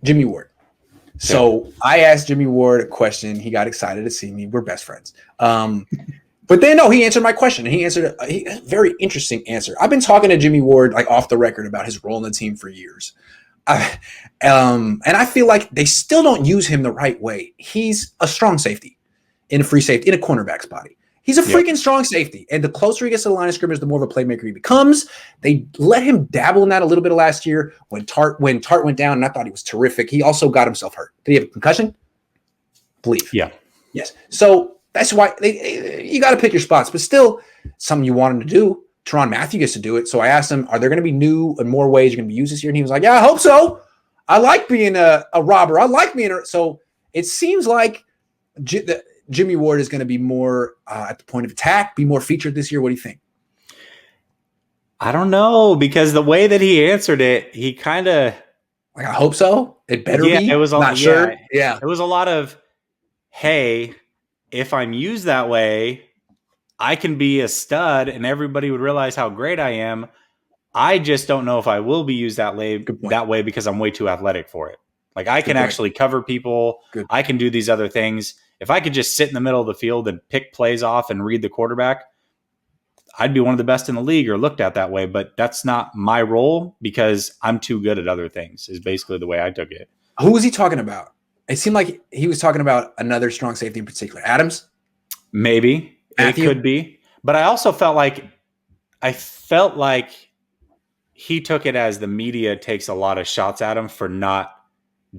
Jimmie Ward. So I asked Jimmie Ward a question. He got excited to see me. We're best friends. But then, no, he answered my question. And he answered a very interesting answer. I've been talking to Jimmie Ward like off the record about his role in the team for years. And I feel like they still don't use him the right way. He's a strong safety in a free safety, in a cornerback's body. He's a freaking strong safety. And the closer he gets to the line of scrimmage, the more of a playmaker he becomes. They let him dabble in that a little bit last year when Tart went down, and I thought he was terrific. He also got himself hurt. Did he have a concussion? Believe. Yeah. Yes. So that's why you got to pick your spots, but still something you want him to do. Teron Matthew gets to do it. So I asked him, are there going to be new and more ways you're going to be used this year? And he was like, yeah, I hope so. I like being a robber. I like being so it seems like Jimmie Ward is going to be more at the point of attack, be more featured this year. What do you think? I don't know, because the way that he answered it, he kind of like, I hope so. It better be. It was not sure. Yeah. It was a lot of, hey, if I'm used that way, I can be a stud and everybody would realize how great I am. I just don't know if I will be used that way because I'm way too athletic for it. Like I can actually cover people. I can do these other things. If I could just sit in the middle of the field and pick plays off and read the quarterback, I'd be one of the best in the league or looked at that way. But that's not my role because I'm too good at other things is basically the way I took it. Who was he talking about? It seemed like he was talking about another strong safety in particular. Adams? Maybe. Matthew? It could be. But I also felt like he took it as the media takes a lot of shots at him for not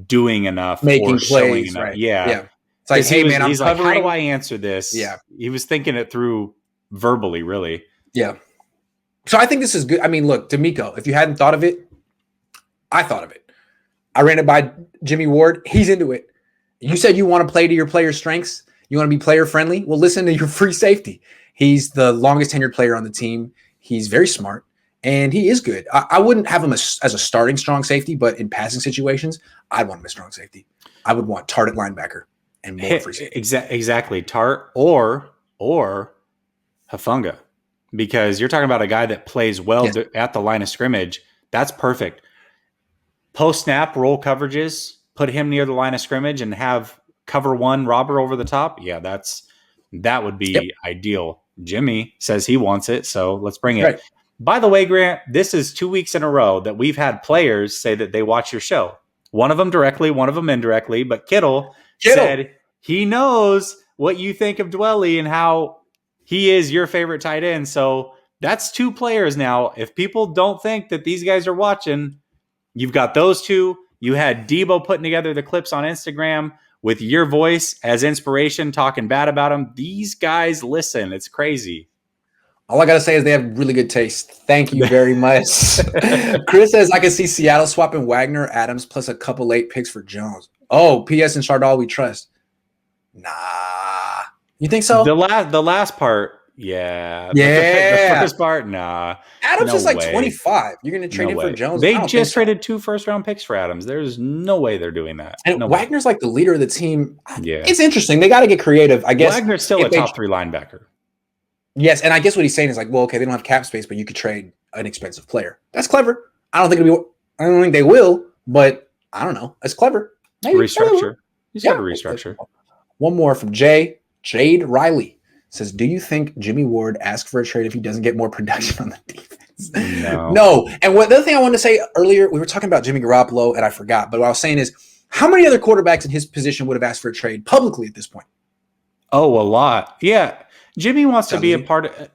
doing enough, making or plays, showing enough. Right. Yeah. It's like, hey, man, he's like, how do I answer this? Yeah. He was thinking it through verbally, really. Yeah. So I think this is good. I mean, look, D'Amico, if you hadn't thought of it, I thought of it. I ran it by Jimmie Ward. He's into it. You said you want to play to your player's strengths. You want to be player friendly. Well, listen to your free safety. He's the longest tenured player on the team. He's very smart. And he is good. I wouldn't have him as a starting strong safety, but in passing situations, I'd want him as strong safety. I would want Tart at linebacker and more free safety. Exactly. Tart or Hufanga. Because you're talking about a guy that plays well at the line of scrimmage. That's perfect. Post-snap roll coverages, put him near the line of scrimmage and have cover one robber over the top. Yeah, that would be ideal. Jimmie says he wants it, so let's bring it. Right. By the way, Grant, this is 2 weeks in a row that we've had players say that they watch your show. One of them directly, one of them indirectly. But Kittle said he knows what you think of Dwelly and how he is your favorite tight end. So that's two players now. If people don't think that these guys are watching, you've got those two. You had Debo putting together the clips on Instagram with your voice as inspiration, talking bad about him. These guys listen. It's crazy. All I got to say is they have really good taste. Thank you very much. Chris says, I can see Seattle swapping Wagner, Adams, plus a couple late picks for Jones. Oh, P.S. and Chardall we trust. Nah. You think so? The last part, yeah. Yeah. The first part, nah. Adams is like 25. You're going to trade him for Jones? They just traded 2 first-round picks for Adams. There's no way they're doing that. And Wagner's like the leader of the team. Yeah. It's interesting. They got to get creative, I guess. Wagner's still a top 3 linebacker. Yes, and I guess what he's saying is like, well, okay, they don't have cap space, but you could trade an expensive player. That's clever. I don't think they will, but I don't know. That's clever. Maybe restructure. He's got to restructure. One more from Jade Riley says, do you think Jimmie Ward asks for a trade if he doesn't get more production on the defense? No. And the other thing I wanted to say earlier, we were talking about Jimmy Garoppolo, and I forgot, but what I was saying is, how many other quarterbacks in his position would have asked for a trade publicly at this point? Oh, a lot. Yeah. Jimmie wants to be a part of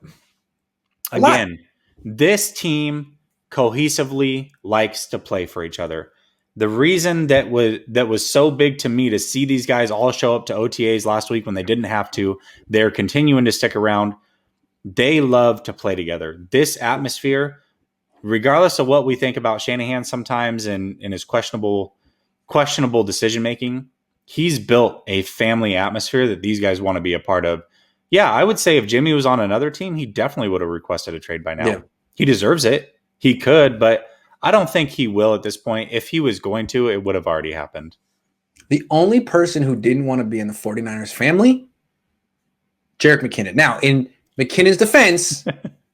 – again, this team cohesively likes to play for each other. The reason that was so big to me to see these guys all show up to OTAs last week when they didn't have to, they're continuing to stick around. They love to play together. This atmosphere, regardless of what we think about Shanahan sometimes and his questionable decision-making, he's built a family atmosphere that these guys want to be a part of. Yeah, I would say if Jimmie was on another team, he definitely would have requested a trade by now. Yeah. He deserves it. He could, but I don't think he will at this point. If he was going to, it would have already happened. The only person who didn't want to be in the 49ers family, Jerick McKinnon. Now, in McKinnon's defense,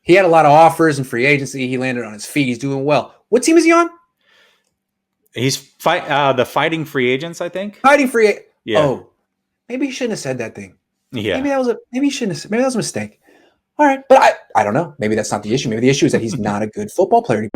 he had a lot of offers and free agency. He landed on his feet. He's doing well. What team is he on? He's the fighting free agents, I think. Fighting free. Yeah. Oh, maybe he shouldn't have said that thing. Yeah. Maybe he shouldn't have. Maybe that was a mistake. All right, but I don't know. Maybe that's not the issue. Maybe the issue is that he's not a good football player.